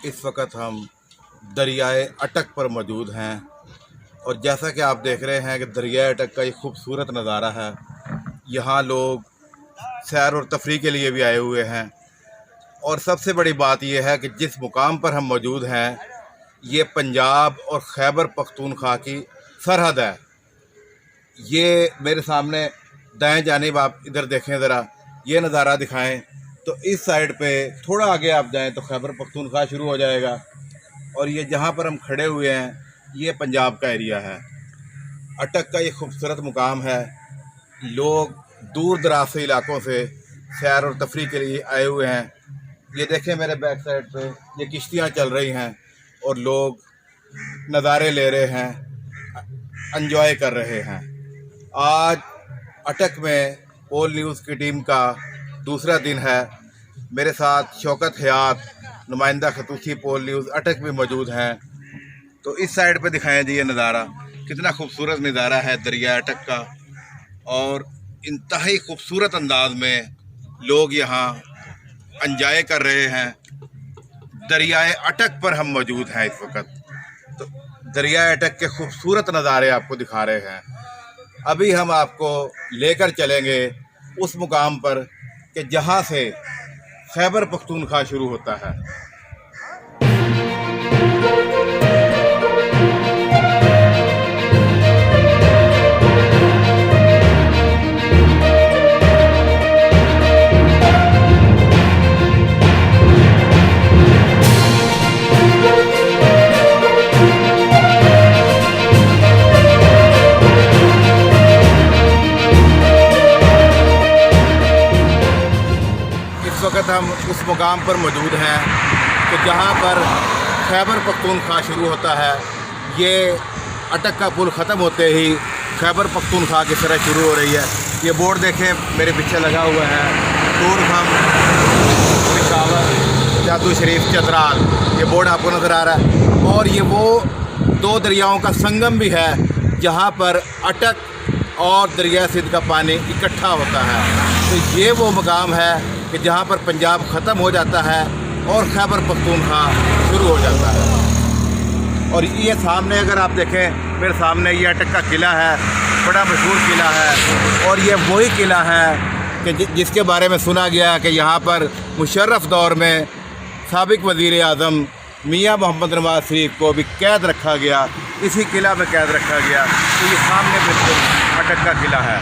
इस वक्त हम दरियाए अटक पर मौजूद हैं और जैसा कि आप देख रहे हैं कि दरियाए अटक का ये खूबसूरत नज़ारा है। यहाँ लोग सैर और तफरीह के लिए भी आए हुए हैं और सबसे बड़ी बात यह है कि जिस मुकाम पर हम मौजूद हैं ये पंजाब और खैबर पख्तूनख्वा की सरहद है। ये मेरे सामने दाएं जानिब आप इधर देखें, ज़रा ये नज़ारा दिखाएं तो इस साइड पे थोड़ा आगे आप जाएं तो खैबर पख्तूनख्वा शुरू हो जाएगा और ये जहाँ पर हम खड़े हुए हैं ये पंजाब का एरिया है। अटक का ये खूबसूरत मुकाम है। लोग दूर दराज से इलाकों से सैर और तफरीह के लिए आए हुए हैं। ये देखें मेरे बैक साइड पे ये किश्तियाँ चल रही हैं और लोग नज़ारे ले रहे हैं, एंजॉय कर रहे हैं। आज अटक में पोल न्यूज़ की टीम का दूसरा दिन है। मेरे साथ शौकत हयात, नुमाइंदा खतूसी पोल न्यूज़ अटक भी मौजूद हैं। तो इस साइड पे दिखाएं जी ये नज़ारा, कितना खूबसूरत नज़ारा है दरिया अटक का और इंतहाई खूबसूरत अंदाज में लोग यहाँ एंजॉय कर रहे हैं। दरियाए अटक पर हम मौजूद हैं इस वक्त। तो दरियाए अटक के खूबसूरत नज़ारे आपको दिखा रहे हैं। अभी हम आपको लेकर चलेंगे उस मुकाम पर कि जहाँ से खैबर पख्तूनख्वा शुरू होता है। इस वक्त हम उस मुकाम पर मौजूद हैं कि जहाँ पर खैबर पख्तूनख्वा शुरू होता है। ये अटक का पुल ख़त्म होते ही खैबर पख्तूनख्वा की तरह शुरू हो रही है। ये बोर्ड देखें मेरे पीछे लगा हुआ है, टूरखम पिशावर जादू शरीफ चतराल, ये बोर्ड आपको नज़र आ रहा है। और ये वो दो दरियाओं का संगम भी है जहाँ पर अटक और दरिया सिंध का पानी इकट्ठा होता है। तो ये वो मुकाम है कि जहाँ पर पंजाब ख़त्म हो जाता है और खैबर पख्तूनख्वा शुरू हो जाता है। और ये सामने अगर आप देखें मेरे सामने ये अटक का किला है, बड़ा मशहूर किला है और ये वही किला है कि जिसके बारे में सुना गया कि यहाँ पर मुशर्रफ दौर में साबिक वज़ीर आज़म मियाँ मोहम्मद नवाज शरीफ को भी कैद रखा गया, इसी किला में कैद रखा गया। तो ये सामने बिल्कुल अटक का किला है।